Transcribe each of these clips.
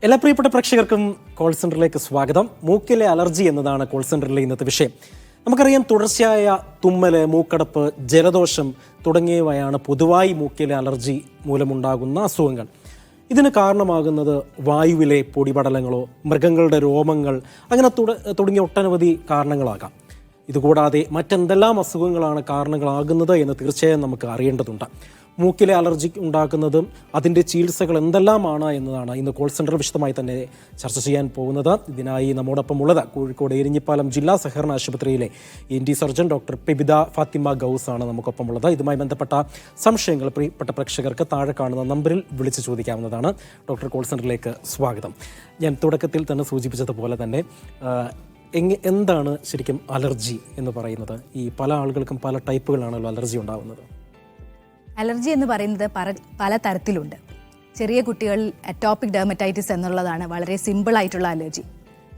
എല്ലാ പ്രിയപ്പെട്ട പ്രേക്ഷകർക്കും കോൾ സെന്ററിലേക്ക് സ്വാഗതം. മൂക്കിലെ അലർജി എന്നതാണ് കോൾ സെന്ററിലെ ഇന്നത്തെ വിഷയം. നമുക്കറിയാം, തുടർച്ചയായ തുമ്മല്, മൂക്കടപ്പ്, ജലദോഷം തുടങ്ങിയവയാണ് പൊതുവായി മൂക്കിലെ അലർജി മൂലമുണ്ടാകുന്ന അസുഖങ്ങൾ. ഇതിന് കാരണമാകുന്നത് വായുവിലെ പൊടിപടലങ്ങളോ മൃഗങ്ങളുടെ രോമങ്ങൾ അങ്ങനെ തുടങ്ങിയ ഒട്ടനവധി കാരണങ്ങളാകാം. ഇതുകൂടാതെ മറ്റെന്തെല്ലാം അസുഖങ്ങളാണ് കാരണങ്ങളാകുന്നത് എന്ന് തീർച്ചയായും നമുക്ക് അറിയേണ്ടതുണ്ട്. മൂക്കിലെ അലർജി ഉണ്ടാക്കുന്നതും അതിൻ്റെ ചികിത്സകൾ എന്തെല്ലാമാണ് എന്നതാണ് ഇന്ന് കോൾ സെൻറ്റർ വിശദമായി തന്നെ ചർച്ച ചെയ്യാൻ പോകുന്നത്. ഇതിനായി നമ്മോടൊപ്പം ഉള്ളത് കോഴിക്കോട് എരിഞ്ഞിപ്പാലം ജില്ലാ സഹകരണ ആശുപത്രിയിലെ ENT surgeon doctor Pebitha Fathima Ghouse ആണ് നമുക്കൊപ്പം ഉള്ളത്. ഇതുമായി ബന്ധപ്പെട്ട സംശയങ്ങൾ പ്രിയപ്പെട്ട പ്രേക്ഷകർക്ക് താഴെ കാണുന്ന നമ്പറിൽ വിളിച്ച് ചോദിക്കാവുന്നതാണ്. ഡോക്ടർ കോൾ സെൻറ്ററിലേക്ക് സ്വാഗതം. ഞാൻ തുടക്കത്തിൽ തന്നെ സൂചിപ്പിച്ചതുപോലെ തന്നെ എന്താണ് ശരിക്കും അലർജി എന്ന് പറയുന്നത്? ഈ പല ആളുകൾക്കും പല ടൈപ്പുകളാണല്ലോ അലർജി ഉണ്ടാകുന്നത്. അലർജി എന്ന് പറയുന്നത് പല തരത്തിലുണ്ട്. ചെറിയ കുട്ടികളിൽ അറ്റോപിക് ഡെർമറ്റൈറ്റിസ് എന്നുള്ളതാണ് വളരെ സിമ്പിളായിട്ടുള്ള അലർജി.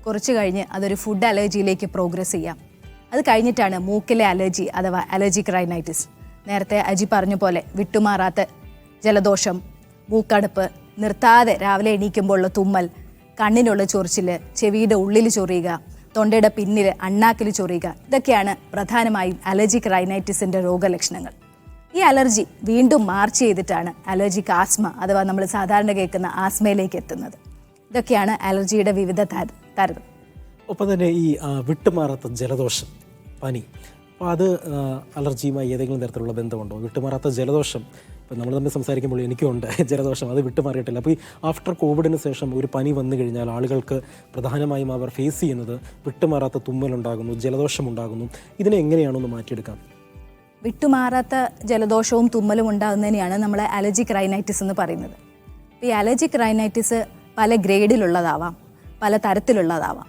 കുറച്ച് കഴിഞ്ഞ് അതൊരു ഫുഡ് അലർജിയിലേക്ക് പ്രോഗ്രസ് ചെയ്യാം. അത് കഴിഞ്ഞിട്ടാണ് മൂക്കിലെ അലർജി അഥവാ അലർജിക് റൈനൈറ്റിസ്. നേരത്തെ അജി പറഞ്ഞ പോലെ വിട്ടുമാറാത്ത ജലദോഷം, മൂക്കടപ്പ്, നിർത്താതെ രാവിലെ എണീക്കുമ്പോഴുള്ള തുമ്മൽ, കണ്ണിനുള്ള ചൊറിച്ചിൽ, ചെവിയുടെ ഉള്ളിൽ ചൊറിയുക, തൊണ്ടയുടെ പിന്നിൽ അണ്ണാക്കിൽ ചൊറിയുക, ഇതൊക്കെയാണ് പ്രധാനമായും അലർജിക് റൈനൈറ്റിസിൻ്റെ രോഗലക്ഷണങ്ങൾ. ഈ അലർജി വീണ്ടും മാർച്ച് ചെയ്തിട്ടാണ് അലർജിക് ആസ്മ അഥവാ നമ്മൾ സാധാരണ കേൾക്കുന്ന ആസ്മയിലേക്ക് എത്തുന്നത്. ഇതൊക്കെയാണ് അലർജിയുടെ വിവിധ തരം. ഒപ്പം തന്നെ ഈ വിട്ടുമാറാത്ത ജലദോഷം, പനി, അപ്പോൾ അത് അലർജിയുമായി ഏതെങ്കിലും തരത്തിലുള്ള ബന്ധമുണ്ടോ? വിട്ടുമാറാത്ത ജലദോഷം, ഇപ്പോൾ നമ്മൾ തമ്മിൽ സംസാരിക്കുമ്പോൾ എനിക്കുണ്ട് ജലദോഷം, അത് വിട്ടുമാറിയിട്ടില്ല. അപ്പോൾ ഈ ആഫ്റ്റർ കോവിഡിന് ശേഷം ഒരു പനി വന്നു കഴിഞ്ഞാൽ ആളുകൾക്ക് പ്രധാനമായും അവർ ഫേസ് ചെയ്യുന്നത് വിട്ടുമാറാത്ത തുമ്മലുണ്ടാകുന്നു, ജലദോഷം ഉണ്ടാകുന്നു. ഇതിനെ എങ്ങനെയാണൊന്ന് മാറ്റിയെടുക്കാം? വിട്ടുമാറാത്ത ജലദോഷവും തുമ്മലും ഉണ്ടാകുന്നതിനെയാണ് നമ്മൾ അലർജിക് റൈനൈറ്റിസ് എന്ന് പറയുന്നത്. ഈ അലർജിക് റൈനൈറ്റിസ് പല ഗ്രേഡിലുള്ളതാവാം, പല തരത്തിലുള്ളതാവാം.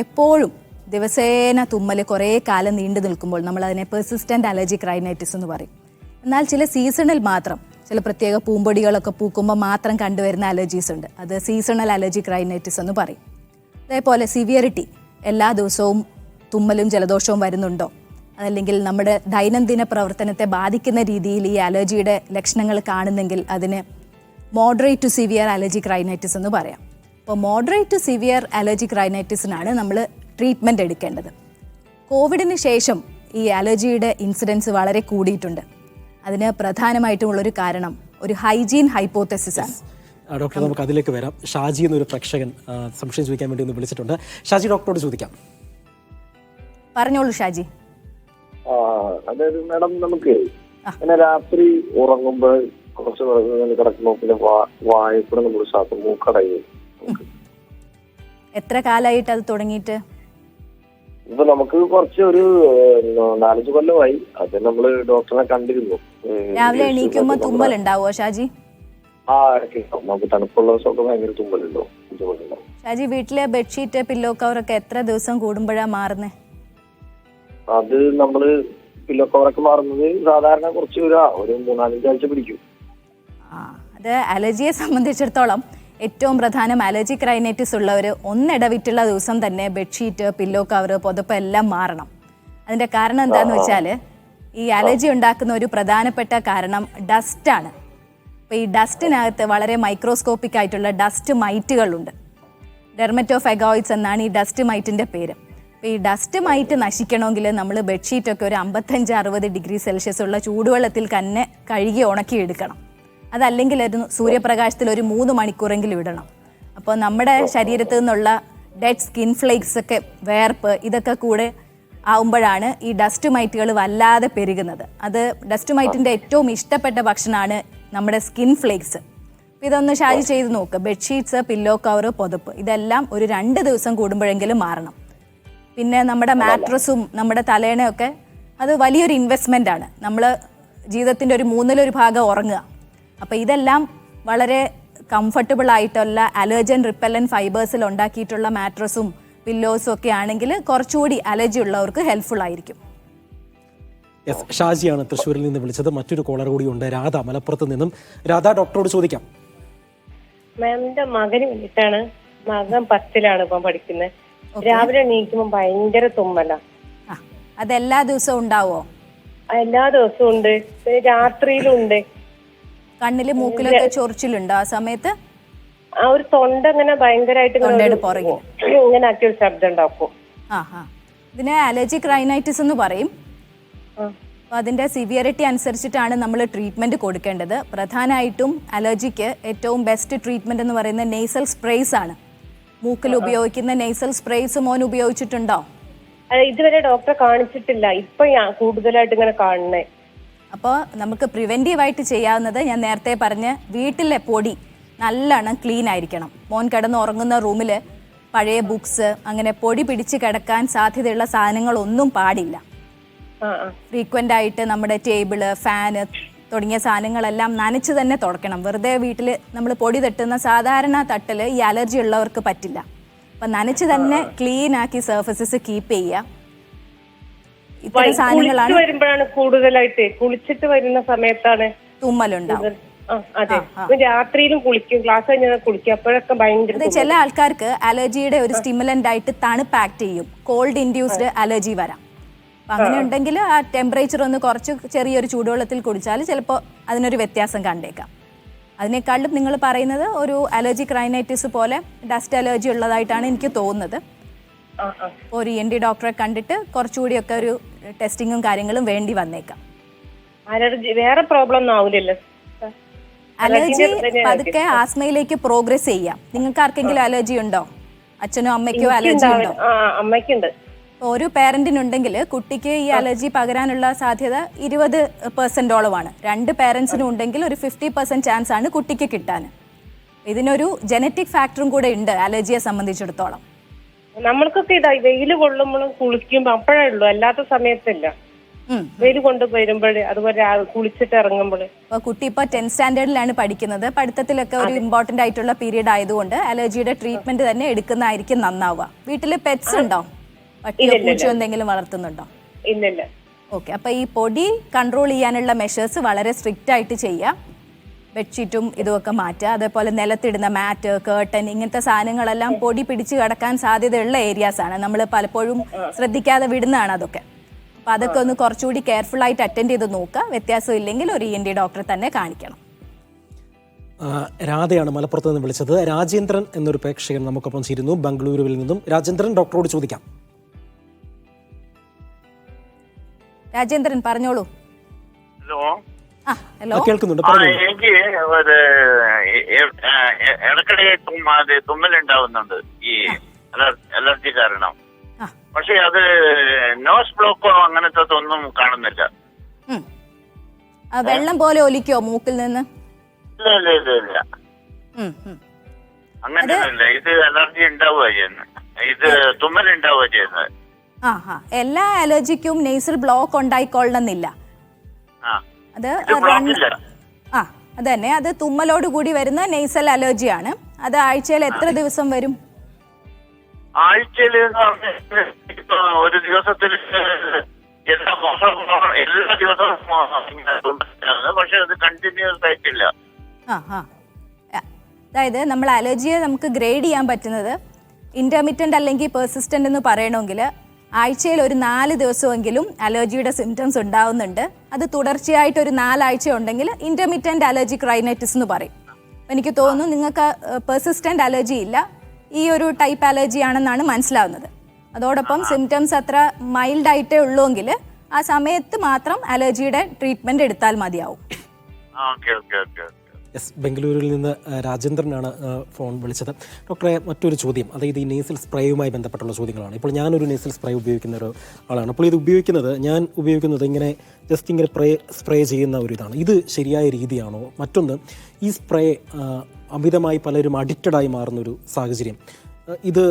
എപ്പോഴും ദിവസേന തുമ്മൽ കുറേ കാലം നീണ്ടു നിൽക്കുമ്പോൾ നമ്മൾ അതിനെ പെർസിസ്റ്റൻ്റ് അലർജിക് റൈനൈറ്റിസ് എന്ന് പറയും. എന്നാൽ ചില സീസണിൽ മാത്രം, ചില പ്രത്യേക പൂമ്പൊടികളൊക്കെ പൂക്കുമ്പോൾ മാത്രം കണ്ടുവരുന്ന അലർജീസ് ഉണ്ട്. അത് സീസണൽ അലർജിക് റൈനൈറ്റിസ് എന്ന് പറയും. അതേപോലെ സിവിയറിറ്റി, എല്ലാ ദിവസവും തുമ്മലും ജലദോഷവും വരുന്നുണ്ടോ, അതല്ലെങ്കിൽ നമ്മുടെ ദൈനംദിന പ്രവർത്തനത്തെ ബാധിക്കുന്ന രീതിയിൽ ഈ അലർജിയുടെ ലക്ഷണങ്ങൾ കാണുന്നെങ്കിൽ അതിന് moderate to severe allergic rhinitis എന്ന് പറയാം. അപ്പോൾ മോഡറേറ്റ് ടു സിവിയർ അലർജിക് റൈനൈറ്റിസിനാണ് നമ്മൾ ട്രീറ്റ്മെൻറ്റ് എടുക്കേണ്ടത്. കോവിഡിന് ശേഷം ഈ അലർജിയുടെ ഇൻസിഡൻസ് വളരെ കൂടിയിട്ടുണ്ട്. അതിന് പ്രധാനമായിട്ടുമുള്ളൊരു കാരണം ഒരു ഹൈജീൻ ഹൈപ്പോത്തസിസ് ആണ്. ഡോക്ടർ, നമുക്ക് അതിലേക്ക് വരാം. ഷാജി എന്നൊരു പ്രേക്ഷകൻ സംശയം ചോദിക്കാൻ വേണ്ടി ഒന്ന് വിളിച്ചിട്ടുണ്ട്. ഷാജി, ഡോക്ടറോട് ചോദിക്കാം. പറഞ്ഞോളൂ ഷാജി. അതായത് മാഡം, നമുക്ക് അങ്ങനെ രാത്രി ഉറങ്ങുമ്പോൾ കുറച്ച് കിടക്കുമ്പോൾ പിന്നെ വായക്കൂടെ നമ്മൾ ശ്വാസം മൂക്കടയും. എത്ര കാലമായിട്ട് അത് തുടങ്ങിയിട്ട്? ഇപ്പൊ നമുക്ക് കുറച്ച് ഒരു 4-5 കൊല്ലമായി. അത് നമ്മള് ഡോക്ടറെ കണ്ടിരുന്നു. രാവിലെ എണീക്കുമ്പോ തുമ്മൽ ഉണ്ടാവോ ഷാജി? നമുക്ക് തണുപ്പുള്ള ദിവസമൊക്കെ ഭയങ്കര തുമ്മലുണ്ടോ? ഷാജി, വീട്ടിലെ ബെഡ്ഷീറ്റ്, പില്ലോ കവറൊക്കെ എത്ര ദിവസം കൂടുമ്പോഴാ മാറുന്നേ? അത് നമ്മള് പില്ലോ കവറൊക്കെ മാറുന്നത് സാധാരണ കുറച്ച് ഒരു 3-4 ആഴ്ച പിടിക്കും. അത് അലർജിയെ സംബന്ധിച്ചിടത്തോളം ഏറ്റവും പ്രധാനം അലർജിക് റൈനൈറ്റിസ് ഉള്ളവർ ഒന്നിടവിട്ടുള്ള ദിവസം തന്നെ ബെഡ്ഷീറ്റ്, പില്ലോ കവർ, പുതപ്പ് എല്ലാം മാറണം. അതിൻ്റെ കാരണം എന്താണെന്ന് വെച്ചാൽ ഈ അലർജി ഉണ്ടാക്കുന്ന ഒരു പ്രധാനപ്പെട്ട കാരണം ഡസ്റ്റാണ്. അപ്പോൾ ഈ ഡസ്റ്റിനകത്ത് വളരെ മൈക്രോസ്കോപ്പിക് ആയിട്ടുള്ള ഡസ്റ്റ് മൈറ്റുകളുണ്ട്. ഡെർമറ്റോഫെഗോയിഡ്സ് എന്നാണ് ഈ ഡസ്റ്റ് മൈറ്റിൻ്റെ പേര്. അപ്പോൾ ഈ ഡസ്റ്റ് മൈറ്റ് നശിക്കണമെങ്കിൽ നമ്മൾ ബെഡ്ഷീറ്റൊക്കെ ഒരു 55-60 ഡിഗ്രി സെൽഷ്യസ് ഉള്ള ചൂടുവെള്ളത്തിൽ തന്നെ കഴുകി ഉണക്കി എടുക്കണം. അതല്ലെങ്കിൽ ഒരു സൂര്യപ്രകാശത്തിൽ ഒരു 3 മണിക്കൂറെങ്കിലും ഇടണം. അപ്പോൾ നമ്മുടെ ശരീരത്തിൽ നിന്നുള്ള ഡെഡ് സ്കിൻ ഫ്ലേക്സ് ഒക്കെ, വേർപ്പ്, ഇതൊക്കെ കൂടെ ആവുമ്പോഴാണ് ഈ ഡസ്റ്റ് മൈറ്റുകൾ വല്ലാതെ പെരുകുന്നത്. അത് ഡസ്റ്റ് മൈറ്റിൻ്റെ ഏറ്റവും ഇഷ്ടപ്പെട്ട ഭക്ഷണമാണ് നമ്മുടെ സ്കിൻ ഫ്ലേക്സ്. ഇതൊന്ന് ഷാജി ചെയ്ത് നോക്ക്. ബെഡ്ഷീറ്റ്സ്, പില്ലോ കവർ, പുതപ്പ്, ഇതെല്ലാം ഒരു 2 ദിവസം കൂടുമ്പോഴെങ്കിലും മാറണം. പിന്നെ നമ്മുടെ മാട്രസും നമ്മുടെ തലേണയൊക്കെ അത് വലിയൊരു ഇൻവെസ്റ്റ്മെൻ്റ് ആണ്. നമ്മൾ ജീവിതത്തിൻ്റെ ഒരു 1/3 ഭാഗം ഉറങ്ങുക. അപ്പോൾ ഇതെല്ലാം വളരെ കംഫർട്ടബിൾ ആയിട്ടുള്ള അലർജൻ റിപ്പല്ലൻ ഫൈബേഴ്സിൽ ഉണ്ടാക്കിയിട്ടുള്ള മാട്രസും പില്ലോസും ഒക്കെ ആണെങ്കിൽ കുറച്ചുകൂടി അലർജി ഉള്ളവർക്ക് ഹെൽപ്ഫുൾ ആയിരിക്കും. ഷാജിയാണ് തൃശ്ശൂരിൽ നിന്ന് വിളിച്ചത്. മറ്റൊരു കോളർ കൂടി ഉണ്ട്, രാധ മലപ്പുറത്ത് നിന്നും. രാധ, ഡോക്ടറോട് ചോദിക്കാം. മാമിന്റെ മകന് വേണ്ടിയിട്ടാണ്. മകൻ 10ലാണ് ഇപ്പം പഠിക്കുന്നത്. രാവിലെ എണീക്കുമ്പോൾ ഭയങ്കര തുമ്മല. അതെല്ലാ ദിവസവും ഉണ്ടാവോ? എല്ലാ ദിവസവും ഉണ്ട്, രാത്രിയിലും ഉണ്ട്. കണ്ണില് മൂക്കിലൊക്കെ ചൊറിച്ചിലുണ്ടോ ആ സമയത്ത്? ആ ഒരു തൊണ്ട ഇങ്ങനെ ഭയങ്കരമായിട്ട് തൊണ്ടയുടെ പുറകിൽ ഇങ്ങനെ ആക്കിയ ഒരു ശബ്ദം ഉണ്ടാക്കും. ഇതിനെ അലർജിക് റൈനൈറ്റിസ് എന്ന് പറയും. അപ്പോൾ അതിൻ്റെ സിവിയറിറ്റി അനുസരിച്ചിട്ടാണ് നമ്മൾ ട്രീറ്റ്മെൻറ്റ് കൊടുക്കേണ്ടത്. പ്രധാനമായിട്ടും അലർജിക്ക് ഏറ്റവും ബെസ്റ്റ് ട്രീറ്റ്മെൻറ്റ് എന്ന് പറയുന്നത് നെയ്സൽ സ്പ്രേസ് ആണ്. മൂക്കിൽ ഉപയോഗിക്കുന്ന നെയ്സൽ സ്പ്രേസ് മോൻ ഉപയോഗിച്ചിട്ടുണ്ടോ? ഇതുവരെ ഡോക്ടറെ കാണിച്ചിട്ടില്ല, ഇപ്പൊ കൂടുതലായിട്ട് ഇങ്ങനെ കാണണേ. അപ്പോൾ നമുക്ക് പ്രിവെൻറ്റീവായിട്ട് ചെയ്യാവുന്നത് ഞാൻ നേരത്തെ പറഞ്ഞ് വീട്ടിലെ പൊടി നല്ലോണം ക്ലീൻ ആയിരിക്കണം. മോൻ കിടന്ന് ഉറങ്ങുന്ന റൂമിൽ പഴയ ബുക്സ് അങ്ങനെ പൊടി പിടിച്ച് കിടക്കാൻ സാധ്യതയുള്ള സാധനങ്ങളൊന്നും പാടില്ല. ഫ്രീക്വൻ്റ് ആയിട്ട് നമ്മുടെ ടേബിള്, ഫാന് തുടങ്ങിയ സാധനങ്ങളെല്ലാം നനച്ച് തന്നെ തുടക്കണം. വെറുതെ വീട്ടിൽ നമ്മൾ പൊടി തട്ടുന്ന സാധാരണ തട്ടൽ ഈ അലർജി ഉള്ളവർക്ക് പറ്റില്ല. അപ്പം നനച്ച് തന്നെ ക്ലീൻ ആക്കി സർഫസസ് കീപ്പ് ചെയ്യുക. ഇത്തരം സാധനങ്ങളാണ് വരുമ്പോഴാണ് കൂടുതലായിട്ട് കുളിച്ചിട്ട് വരുന്ന സമയത്താണ് തുമ്മലുണ്ടാവും. അതെ, രാത്രിയിലും കുളിക്കും, ക്ലാസ് കഴിഞ്ഞാൽ കുളിക്കും, അപ്പോഴൊക്കെ ഭയങ്കര. ചില ആൾക്കാർക്ക് അലർജിയുടെ ഒരു സ്റ്റിമുലന്റ് ആയിട്ട് തണുപ്പ് ആക്ട് ചെയ്യും, കോൾഡ് ഇൻഡ്യൂസ്ഡ് അലർജി വരാം. അപ്പം അങ്ങനെ ഉണ്ടെങ്കിൽ ആ ടെമ്പറേച്ചർ ഒന്ന് കുറച്ച് ചെറിയൊരു ചൂടുവെള്ളത്തിൽ കുടിച്ചാൽ ചിലപ്പോൾ അതിനൊരു വ്യത്യാസം കണ്ടേക്കാം. അതിനേക്കാളും നിങ്ങൾ പറയുന്നത് ഒരു അലർജിക് റൈനൈറ്റിസ് പോലെ ഡസ്റ്റ് അലർജി ഉള്ളതായിട്ടാണ് എനിക്ക് തോന്നുന്നത്. ഒരു ENT ഡോക്ടറെ കണ്ടിട്ട് കുറച്ചുകൂടിയൊക്കെ ഒരു ടെസ്റ്റിങ്ങും കാര്യങ്ങളും വേണ്ടി വന്നേക്കാം. അലർജി വേറെ പ്രോബ്ലം ഒന്നും ആവില്ലല്ലോ? അലർജി പതുക്കെ ആസ്മയിലേക്ക് പ്രോഗ്രസ് ചെയ്യാം. നിങ്ങൾക്ക് ആർക്കെങ്കിലും അലർജി ഉണ്ടോ? അച്ഛനോ അമ്മയ്ക്കോ അലർജി ഉണ്ടോ? അമ്മയ്ക്കുണ്ട്. ഒരു പേരന്റിനുണ്ടെങ്കിൽ കുട്ടിക്ക് ഈ അലർജി പകരാനുള്ള സാധ്യത 20% രണ്ട് പേരൻസിനും ഉണ്ടെങ്കിൽ ഒരു 50% ചാൻസ് ആണ് കുട്ടിക്ക് കിട്ടാൻ. ഇതിനൊരു ജനറ്റിക് ഫാക്ടറും കൂടെ ഉണ്ട് അലർജിയെ സംബന്ധിച്ചിടത്തോളം. നമ്മൾക്കൊക്കെ ഇതാ വെയിൽ കൊള്ളുമ്പോഴും കുളിക്കുമ്പോൾ അപ്പോഴേ ഉള്ളൂ, അല്ലാത്ത സമയത്തില്ല. വെയിൽ കൊണ്ട് വരുമ്പോഴേ, അതുപോലെ കുളിച്ചിട്ട് ഇറങ്ങുമ്പോൾ. അപ്പോൾ കുട്ടി ഇപ്പോൾ 10th സ്റ്റാൻഡേർഡിലാണ് പഠിക്കുന്നത്. പഠിത്തത്തിലൊക്കെ ഒരു ഇമ്പോർട്ടൻ്റ് ആയിട്ടുള്ള പീരീഡ് ആയതുകൊണ്ട് അലർജിയുടെ ട്രീറ്റ്മെന്റ് തന്നെ എടുക്കുന്നതായിരിക്കും നന്നാവുക. വീട്ടിൽ പെറ്റ്സ് ഉണ്ടോ? പട്ടിയോ പൂച്ചയോ എന്തെങ്കിലും വളർത്തുന്നുണ്ടോ? ഇല്ലല്ല. ഓക്കെ, അപ്പോൾ ഈ പൊടി കൺട്രോൾ ചെയ്യാനുള്ള മെഷേഴ്സ് വളരെ സ്ട്രിക്റ്റ് ആയിട്ട് ചെയ്യാം. ബെഡ്ഷീറ്റും ഇതുമൊക്കെ മാറ്റുക. അതേപോലെ നിലത്തിടുന്ന മാറ്റ്, കേർട്ടൻ, ഇങ്ങനത്തെ സാധനങ്ങളെല്ലാം പൊടി പിടിച്ച് കിടക്കാൻ സാധ്യതയുള്ള ഏരിയാസാണ്. നമ്മൾ പലപ്പോഴും ശ്രദ്ധിക്കാതെ വിടുന്നതാണ് അതൊക്കെ. അപ്പോൾ അതൊക്കെ ഒന്ന് കുറച്ചുകൂടി കെയർഫുൾ ആയിട്ട് അറ്റൻഡ് ചെയ്ത് നോക്കുക. വ്യത്യാസം ഇല്ലെങ്കിൽ ഒരു ENT ഡോക്ടറെ തന്നെ കാണിക്കണം. രാധയാണ് മലപ്പുറത്ത് നിന്ന് വിളിച്ചത്. രാജേന്ദ്രൻ എന്നൊരു പ്രേക്ഷകൻ നമുക്കൊപ്പം ചേരുന്നു ബംഗളൂരുവിൽ നിന്നും. രാജേന്ദ്രൻ, ഡോക്ടറോട് ചോദിക്കാം. രാജേന്ദ്രൻ പറഞ്ഞോളൂ. ഹലോ, കേൾക്കുന്നുണ്ട്. എനിക്ക് ഒരു ഇടയ്ക്കിടെ തുമ്മലുണ്ടാവുന്നുണ്ട് ഈ അലർജി കാരണം. പക്ഷെ അത് നോസ് ബ്ലോക്കോ അങ്ങനത്തെ ഒന്നും കാണുന്നില്ല. വെള്ളം പോലെ ഒലിക്കോ മൂക്കിൽ നിന്ന്? ഇല്ല അങ്ങനെയൊന്നുമില്ല. ഇത് അലർജി ഉണ്ടാവുക ചെയ്യുന്നത്, ഇത് തുമ്മലുണ്ടാവുക ചെയ്യുന്നത്. എല്ലാ അലർജിക്കും നെയ്സൽ ബ്ലോക്ക് ഉണ്ടായിക്കൊള്ളണമെന്നില്ല. അത് അതന്നെ, അത് തുമ്മലോട് കൂടി വരുന്ന നെയ്സൽ അലർജിയാണ്. അത് ആഴ്ചയിൽ എത്ര ദിവസം വരും? ആഴ്ചയിൽ ഒരു ദിവസത്തിൽ എല്ലാ ദിവസവും, പക്ഷെ അത് കണ്ടിന്യൂസ് ആയിട്ടില്ല. അതായത് നമ്മൾ അലർജിയെ നമുക്ക് ഗ്രേഡ് ചെയ്യാൻ പറ്റുന്നത് ഇന്റർമിറ്റന്റ് അല്ലെങ്കിൽ പെർസിസ്റ്റന്റ് എന്ന് പറയണമെങ്കിൽ ആഴ്ചയിൽ ഒരു 4 ദിവസമെങ്കിലും അലർജിയുടെ സിംറ്റംസ് ഉണ്ടാവുന്നുണ്ട്. അത് തുടർച്ചയായിട്ട് ഒരു 4 ആഴ്ച ഉണ്ടെങ്കിൽ ഇന്റർമിറ്റന്റ് അലർജിക് റൈനൈറ്റിസ് എന്ന് പറയും. എനിക്ക് തോന്നുന്നു നിങ്ങൾക്ക് പെർസിസ്റ്റന്റ് അലർജി ഇല്ല, ഈ ഒരു ടൈപ്പ് അലർജി ആണെന്നാണ് മനസ്സിലാവുന്നത്. അതോടൊപ്പം സിംറ്റംസ് അത്ര മൈൽഡായിട്ടേ ഉള്ളൂവെങ്കിൽ ആ സമയത്ത് മാത്രം അലർജിയുടെ ട്രീറ്റ്മെന്റ് എടുത്താൽ മതിയാവും. യെസ്, ബംഗളൂരുവിൽ നിന്ന് രാജേന്ദ്രനാണ് ഫോൺ വിളിച്ചത്. ഡോക്ടറെ, മറ്റൊരു ചോദ്യം, അതായത് ഈ നേസൽ സ്പ്രേയുമായി ബന്ധപ്പെട്ടുള്ള ചോദ്യങ്ങളാണ്. ഇപ്പോൾ ഞാനൊരു നേസൽ സ്പ്രേ ഉപയോഗിക്കുന്ന ഒരു ആളാണ്. അപ്പോൾ ഇത് ഞാൻ ഉപയോഗിക്കുന്നത് ഇങ്ങനെ ജസ്റ്റ് ഇങ്ങനെ സ്പ്രേ ചെയ്യുന്ന ഒരു ഇതാണ്. ഇത് ശരിയായ രീതിയാണോ? മറ്റൊന്ന്, ഈ സ്പ്രേ അമിതമായി പലരും അഡിക്റ്റഡായി മാറുന്നൊരു സാഹചര്യം, ഇത്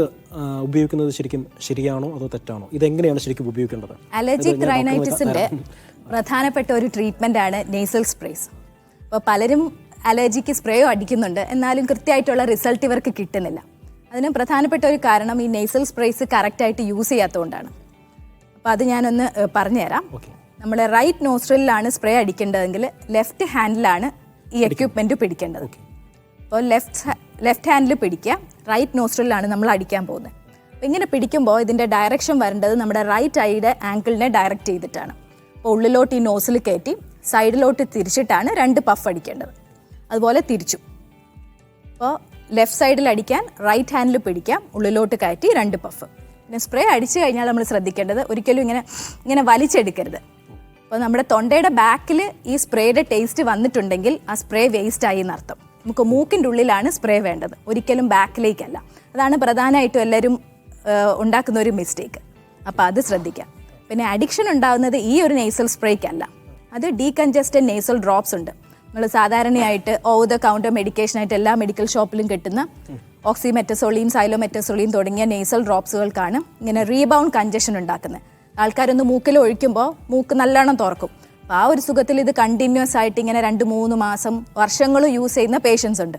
ഉപയോഗിക്കുന്നത് ശരിക്കും ശരിയാണോ അതോ തെറ്റാണോ? ഇതെങ്ങനെയാണ് ശരിക്കും ഉപയോഗിക്കേണ്ടത്? അലർജിക് റൈനൈറ്റിസിന്റെ പ്രധാനപ്പെട്ട ഒരു ട്രീറ്റ്മെന്റ് ആണ് നേസൽ സ്പ്രേസ്. അപ്പോൾ പലരും അലർജിക്ക് സ്പ്രേയോ അടിക്കുന്നുണ്ട്, എന്നാലും കൃത്യമായിട്ടുള്ള റിസൾട്ട് ഇവർക്ക് കിട്ടുന്നില്ല. അതിന് പ്രധാനപ്പെട്ട ഒരു കാരണം ഈ നേസൽ സ്പ്രേസ് കറക്റ്റായിട്ട് യൂസ് ചെയ്യാത്തതുകൊണ്ടാണ്. അപ്പോൾ അത് ഞാനൊന്ന് പറഞ്ഞുതരാം. നമ്മുടെ റൈറ്റ് നോസ്ട്രലിലാണ് സ്പ്രേ അടിക്കേണ്ടതെങ്കിൽ ലെഫ്റ്റ് ഹാൻഡിലാണ് ഈ എക്യുപ്മെൻറ്റ് പിടിക്കേണ്ടത്. അപ്പോൾ ലെഫ്റ്റ് ഹാൻഡിൽ പിടിക്കുക, റൈറ്റ് നോസ്ട്രലിലാണ് നമ്മൾ അടിക്കാൻ പോകുന്നത്. അപ്പോൾ ഇങ്ങനെ പിടിക്കുമ്പോൾ ഇതിൻ്റെ ഡയറക്ഷൻ വരേണ്ടത് നമ്മുടെ റൈറ്റ് ഐയുടെ ആങ്കിളിനെ ഡയറക്റ്റ് ചെയ്തിട്ടാണ്. അപ്പോൾ ഉള്ളിലോട്ട് ഈ നോസിൽ കയറ്റി സൈഡിലോട്ട് തിരിച്ചിട്ടാണ് 2 പഫ് അടിക്കേണ്ടത്. അതുപോലെ തിരിച്ചു. അപ്പോൾ ലെഫ്റ്റ് സൈഡിൽ അടിക്കാൻ, റൈറ്റ് ഹാൻഡിൽ പിടിക്കാം, ഉള്ളിലോട്ട് കയറ്റി 2 പഫ്. പിന്നെ സ്പ്രേ അടിച്ചു കഴിഞ്ഞാൽ നമ്മൾ ശ്രദ്ധിക്കേണ്ടത് ഒരിക്കലും ഇങ്ങനെ വലിച്ചെടുക്കരുത്. അപ്പോൾ നമ്മുടെ തൊണ്ടയുടെ ബാക്കിൽ ഈ സ്പ്രേയുടെ ടേസ്റ്റ് വന്നിട്ടുണ്ടെങ്കിൽ ആ സ്പ്രേ വേസ്റ്റ് ആയി എന്നർത്ഥം. നമുക്ക് മൂക്കിൻ്റെ ഉള്ളിലാണ് സ്പ്രേ വേണ്ടത്, ഒരിക്കലും ബാക്കിലേക്കല്ല. അതാണ് പ്രധാനമായിട്ടും എല്ലാവരും ഉണ്ടാക്കുന്ന ഒരു മിസ്റ്റേക്ക്. അപ്പോൾ അത് ശ്രദ്ധിക്കാം. പിന്നെ അഡിക്ഷൻ ഉണ്ടാകുന്നത് ഈ ഒരു നെയ്സൽ സ്പ്രേക്കല്ല, അത് ഡീകൺജസ്റ്റഡ് നെയ്സൽ ഡ്രോപ്സ് ഉണ്ട്. നമ്മൾ സാധാരണയായിട്ട് ഓവർ ദ കൗണ്ടർ മെഡിക്കേഷനായിട്ട് എല്ലാ മെഡിക്കൽ ഷോപ്പിലും കിട്ടുന്ന ഓക്സിമെറ്റസോളിൻ, സൈലോമെറ്റസോളിൻ തുടങ്ങിയ നെയ്സൽ ഡ്രോപ്സുകൾക്കാണ് ഇങ്ങനെ റീബൗണ്ട് കൺജഷൻ ഉണ്ടാക്കുന്നത്. ആൾക്കാരൊന്ന് മൂക്കിൽ ഒഴിക്കുമ്പോൾ മൂക്ക് നല്ലോണം തുറക്കും. അപ്പോൾ ആ ഒരു സുഖത്തിൽ ഇത് കണ്ടിന്യൂസ് ആയിട്ട് ഇങ്ങനെ 2-3 മാസം, വർഷങ്ങൾ യൂസ് ചെയ്യുന്ന പേഷ്യൻസ് ഉണ്ട്.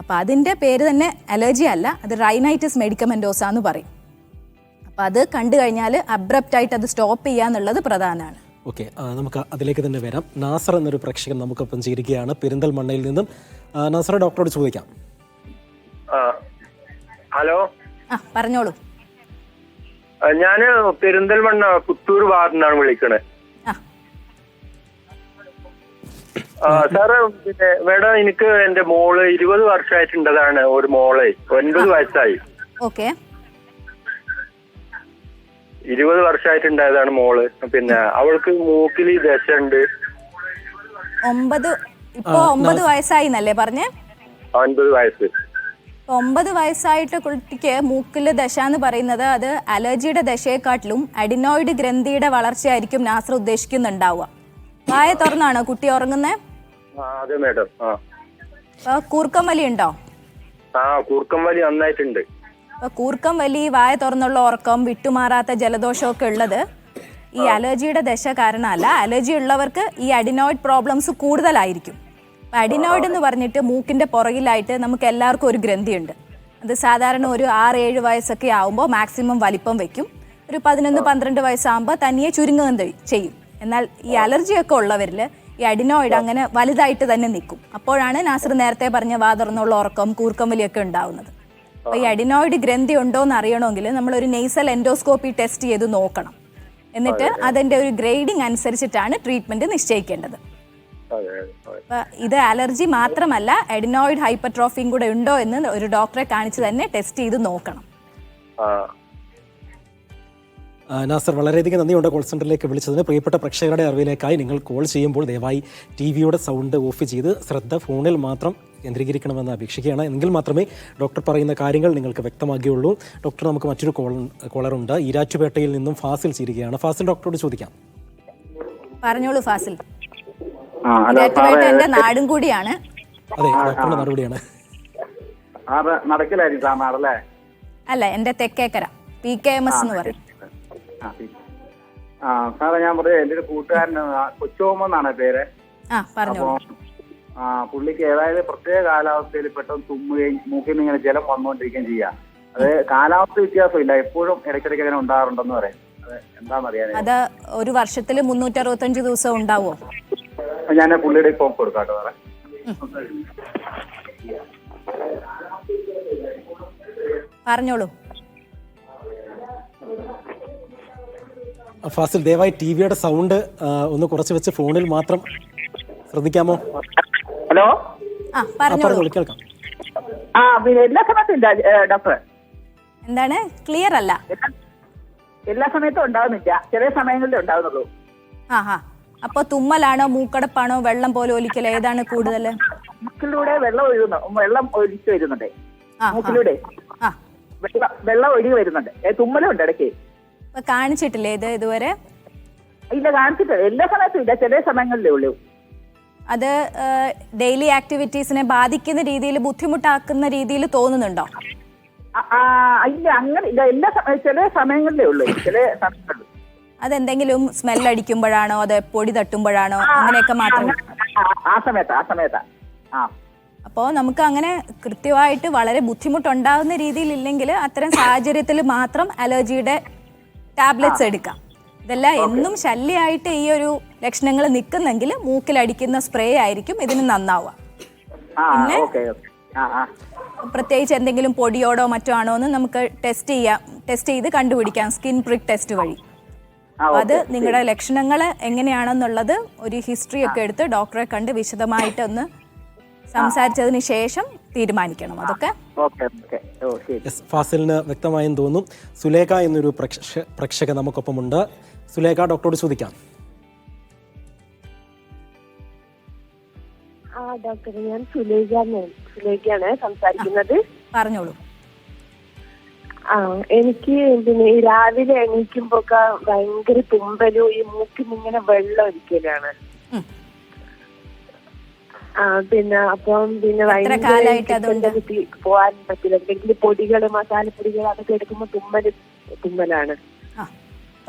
അപ്പോൾ അതിൻ്റെ പേര് തന്നെ അലർജി അല്ല, അത് റൈനൈറ്റിസ് മെഡിക്കമെൻറ്റോസ എന്ന് പറയും. അപ്പോൾ അത് കണ്ടു കഴിഞ്ഞാൽ അബ്രപ്റ്റായിട്ട് അത് സ്റ്റോപ്പ് ചെയ്യുക എന്നുള്ളത് പ്രധാനമാണ്. ഓക്കെ, നമുക്ക് അതിലേക്ക് തന്നെ വരാം. നാസർ എന്നൊരു പ്രേക്ഷകൻ നമുക്കൊപ്പം ചേരുകയാണ് പെരിന്തൽമണ്ണയിൽ നിന്നും. നാസർ, ഡോക്ടറോട് ചോദിക്കാം. ഹലോ, പറഞ്ഞോളൂ. ഞാന് പെരിന്തൽമണ്ണ പുത്തൂർ ഭാഗത്തുനിന്നാണ് വിളിക്കണേ. സാറ് പിന്നെ മേഡം, എനിക്ക് എന്റെ മോള് 20 വർഷമായിട്ടുണ്ടതാണ്. ഒരു മോളെ 9 വയസ്സായി. ഓക്കെ, 20 വർഷമായിട്ടുണ്ടായതാണ് മോള്. പിന്നെ അവൾക്ക് മൂക്കിൽ ദശ ഉണ്ട്. 9 വയസ്സായി എന്നല്ലേ പറഞ്ഞേ? 9 വയസ്സ്. 9 വയസ്സായിട്ട് കുട്ടിക്ക് മൂക്കിൽ ദശ എന്ന് പറയുന്നത് അത് അലർജിയുടെ ദശയെക്കാട്ടിലും അഡിനോയിഡ് ഗ്രന്ഥിയുടെ വളർച്ചയായിരിക്കും നാസർ ഉദ്ദേശിക്കുന്നുണ്ടാവുക. വായ തുറന്നാണോ കുട്ടി ഉറങ്ങുന്നത്? അതെ മേഡം. കൂർക്കം വലി ഉണ്ടോ? കൂർക്കം വലി നന്നായിട്ടുണ്ട്. കൂർക്കം വലി, വായ തുറന്നുള്ള ഉറക്കം, വിട്ടുമാറാത്ത ജലദോഷമൊക്കെ ഉള്ളത് ഈ അലർജിയുടെ ദശ കാരണമല്ല. അലർജി ഉള്ളവർക്ക് ഈ അഡിനോയിഡ് പ്രോബ്ലംസ് കൂടുതലായിരിക്കും. അപ്പം അഡിനോയിഡ് എന്ന് പറഞ്ഞിട്ട് മൂക്കിൻ്റെ പുറകിലായിട്ട് നമുക്ക് എല്ലാവർക്കും ഒരു ഗ്രന്ഥിയുണ്ട്. അത് സാധാരണ ഒരു 6-7 വയസ്സൊക്കെ ആകുമ്പോൾ മാക്സിമം വലിപ്പം വയ്ക്കും. ഒരു 11-12 വയസ്സാകുമ്പോൾ തനിയെ ചുരുങ്ങുകയും ചെയ്യും. എന്നാൽ ഈ അലർജിയൊക്കെ ഉള്ളവരിൽ ഈ അഡിനോയിഡ് അങ്ങനെ വലുതായിട്ട് തന്നെ നിൽക്കും. അപ്പോഴാണ് നാസർ നേരത്തെ പറഞ്ഞ വാ തുറന്നുള്ള ഉറക്കം, കൂർക്കം വലിയൊക്കെ ഉണ്ടാവുന്നത്. അപ്പോൾ ഈ അഡിനോയിഡ് ഗ്രന്ഥി ഉണ്ടോ എന്ന് അറിയണമെങ്കിൽ നമ്മളൊരു നെയ്സൽ എൻഡോസ്കോപ്പി ടെസ്റ്റ് ചെയ്ത് നോക്കണം. എന്നിട്ട് അതിൻ്റെ ഒരു ഗ്രേഡിംഗ് അനുസരിച്ചിട്ടാണ് ട്രീറ്റ്മെൻറ്റ് നിശ്ചയിക്കേണ്ടത്. അപ്പോൾ ഇത് അലർജി മാത്രമല്ല, അഡിനോയിഡ് ഹൈപ്പർട്രോഫിയും കൂടെ ഉണ്ടോ എന്ന് ഒരു ഡോക്ടറെ കാണിച്ച് തന്നെ ടെസ്റ്റ് ചെയ്ത് നോക്കണം. നാസർ, വളരെയധികം നന്ദിയുണ്ട് കോൾ സെൻ്ററിലേക്ക് വിളിച്ചതിന്. പ്രിയപ്പെട്ട പ്രേക്ഷകരുടെ അറിവിലേക്കായി നിങ്ങൾ കോൾ ചെയ്യുമ്പോൾ ദയവായി ടി-വിയുടെ സൗണ്ട് ഓഫ് ചെയ്ത് ശ്രദ്ധ ഫോണിൽ മാത്രം കേന്ദ്രീകരിക്കണമെന്ന് അപേക്ഷിക്കുകയാണ്. എങ്കിൽ മാത്രമേ ഡോക്ടർ പറയുന്ന കാര്യങ്ങൾ നിങ്ങൾക്ക് വ്യക്തമാകുകയുള്ളൂ. ഡോക്ടർ, നമുക്ക് മറ്റൊരു കോളറുണ്ട്. ഈരാറ്റുപേട്ടയിൽ നിന്നും ഫാസിൽ ചേരുകയാണ്. ഫാസിൽ, ഡോക്ടറോട് ചോദിക്കാം. പറഞ്ഞോളൂ ഫാസിൽ. ഈരാറ്റുപേട്ട എൻ്റെ നാടും കൂടിയാണ്. അതെ, ഡോക്ടറുടെ നടപടിയാണ്. അല്ല, എൻ്റെ തെക്കേക്കര PKMS എന്ന് പറയും. സാറേ, ഞാൻ പറയാം, എന്റെ ഒരു കൂട്ടുകാരൻ കൊച്ചോമെന്നാണ് പേര്. അപ്പൊ പുള്ളിക്ക് ഏതായത് പ്രത്യേക കാലാവസ്ഥയിൽ പെട്ടെന്ന് തുമ്മുകയും മൂക്കിൽ നിന്ന് ഇങ്ങനെ ജലം വന്നുകൊണ്ടിരിക്കുകയും ചെയ്യാം. അത് കാലാവസ്ഥ വ്യത്യാസമില്ല, എപ്പോഴും ഇടയ്ക്കിടയ്ക്ക് അങ്ങനെ ഉണ്ടാകാറുണ്ടെന്ന് പറയും. അത് എന്താണെന്നറിയാൻ. അത് ഒരു വർഷത്തിൽ 365 ദിവസം ഉണ്ടാവോ? ഞാൻ പുള്ളിയുടെ ഫോം കൊടുക്കാട്ടോ സാറേ. പറഞ്ഞോളൂ ഫാസിൽ, ദയവായി ടി-വിയുടെ സൗണ്ട് ഒന്ന് കുറച്ച് വെച്ച് ഫോണിൽ മാത്രം ശ്രദ്ധിക്കാമോ? ഹലോ, പറഞ്ഞോളൂ, കേൾക്കാം. എല്ലാ സമയത്തും ഇല്ല ഡോക്ടർ. എന്താണ്? ക്ലിയർ അല്ല. എല്ലാ സമയത്തും ഉണ്ടാവുന്നില്ല, ചില സമയങ്ങളിലേ ഉണ്ടാവുന്നുള്ളൂ. അപ്പൊ തുമ്മലാണോ, മൂക്കടപ്പാണോ, വെള്ളം പോലെ ഒലിക്കൽ, ഏതാണ് കൂടുതൽ? മൂക്കിലൂടെ വെള്ളം ഒലിച്ചു വരുന്നുണ്ട്. മൂക്കിലൂടെ വെള്ളം ഒഴുകി വരുന്നുണ്ട്. തുമ്മലുണ്ട് ഇടയ്ക്ക്. കാണിച്ചിട്ടില്ലേ ഇത് ഇതുവരെ? ഇല്ല, കാണിച്ചിട്ടില്ല. എല്ലാ സമയത്തും ഇല്ല, ചില സമയങ്ങളിലേ ഉള്ളൂ. അത് ഡെയിലി ആക്ടിവിറ്റീസിനെ ബാധിക്കുന്ന രീതിയിൽ, ബുദ്ധിമുട്ടാക്കുന്ന രീതിയിൽ തോന്നുന്നുണ്ടോ? ഇല്ല, അങ്ങനെ ഇല്ല. ചില സമയങ്ങളിലേ ഉള്ളൂ, ചില സമയങ്ങളിൽ. അതെന്തെങ്കിലും സ്മെല്ലടിക്കുമ്പോഴാണോ, അത് പൊടി തട്ടുമ്പോഴാണോ, അങ്ങനെയൊക്കെ മാത്രം? ആ സമയത്താ. അപ്പോൾ നമുക്ക് അങ്ങനെ കൃത്യമായിട്ട് വളരെ ബുദ്ധിമുട്ടുണ്ടാകുന്ന രീതിയിലില്ലെങ്കിൽ അത്തരം സാഹചര്യത്തിൽ മാത്രം അലർജിയുടെ ടാബ്ലറ്റ്സ് എടുക്കാം. ഇതെല്ലാം എന്നും ശല്യമായിട്ട് ഈ ഒരു ലക്ഷണങ്ങൾ നിൽക്കുന്നെങ്കിൽ മൂക്കിലടിക്കുന്ന സ്പ്രേ ആയിരിക്കും ഇതിന് നന്നാവുക. പിന്നെ പ്രത്യേകിച്ച് എന്തെങ്കിലും പൊടിയോടോ മറ്റോ ആണോ എന്ന് നമുക്ക് ടെസ്റ്റ് ചെയ്ത് കണ്ടുപിടിക്കാം സ്കിൻ പ്രിക് ടെസ്റ്റ് വഴി. അത് നിങ്ങളുടെ ലക്ഷണങ്ങൾ എങ്ങനെയാണെന്നുള്ളത് ഒരു ഹിസ്റ്ററി ഒക്കെ എടുത്ത് ഡോക്ടറെ കണ്ട് വിശദമായിട്ടൊന്ന് സംസാരിച്ചതിന് ശേഷം തീരുമാനിക്കണം അതൊക്കെ. Okay okay. ഓ ശരി. യെസ്, ഫാസിലിന് വ്യക്തമായെന്ന് തോന്നുന്നു. സുലേഖ എന്നൊരു പ്രേക്ഷക നമുക്കൊപ്പമുണ്ട്. സുലേഖ, ഡോക്ടറോട് ചോദിക്കാം. ഡോക്ടർ, ഞാൻ സുലേഖയാണ് സംസാരിക്കുന്നത്. പറഞ്ഞോളൂ. എനിക്ക് പിന്നെ ഈ രാവിലെ എണീക്കുമ്പോ ഒക്കെ ഭയങ്കര തുമ്പലും ഈ മൂക്കിൽ ഇങ്ങനെ വെള്ളം ഒരിക്കലാണ്. പിന്നെ അപ്പം പിന്നെ പോകാൻ പറ്റില്ല. എന്തെങ്കിലും പൊടികള് മസാലപ്പൊടികൾ അതൊക്കെ എടുക്കുമ്പോ തുമ്മലാണ്.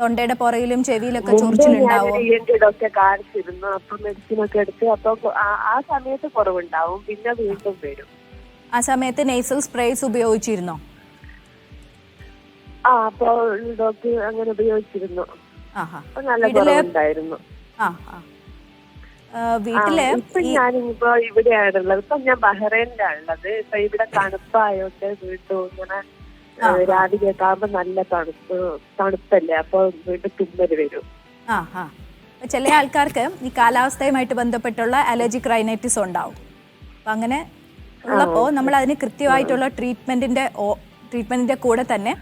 തൊണ്ടയുടെ പുറകിലും ചെവിയിലൊക്കെ ചൊറിച്ചിലുണ്ടാവും. ഡോക്ടറെ കാണിച്ചിരുന്നു. അപ്പൊ മെഡിസിൻ ഒക്കെ എടുത്ത് അപ്പൊ ആ സമയത്ത് കുറവുണ്ടാവും, പിന്നെ വീണ്ടും വരും. ആ സമയത്ത് നേസൽ സ്പ്രേസ് ഉപയോഗിച്ചിരുന്നോ? അപ്പൊ ഡോക്ടർ അങ്ങനെ ഉപയോഗിച്ചിരുന്നു. അപ്പൊ നല്ല കുറവുണ്ടായിരുന്നു. ഇപ്പൊ ഞാനിപ്പോ ഇവിടെയാണുള്ളത്. ഇപ്പൊ ഞാൻ ബഹ്റൈനിലാണുള്ളത്. ഇപ്പൊ ഇവിടെ തണുപ്പായോണ്ട് വീണ്ടും ഇങ്ങനെ രാവിലെ ഒക്കെ ആകുമ്പോ നല്ല തണുപ്പല്ലേ, അപ്പൊ വീണ്ടും തുമ്മല് വരും. ചില ആൾക്കാർക്ക് ഈ കാലാവസ്ഥയുമായിട്ട് ബന്ധപ്പെട്ടുള്ള അലർജിക് റൈനൈറ്റിസ് ഉണ്ടാവും. അപ്പൊ അങ്ങനെ ഉള്ളപ്പോ നമ്മൾ അതിന് കൃത്യമായിട്ടുള്ള ട്രീറ്റ്മെന്റിന്റെ കൂടെ തന്നെ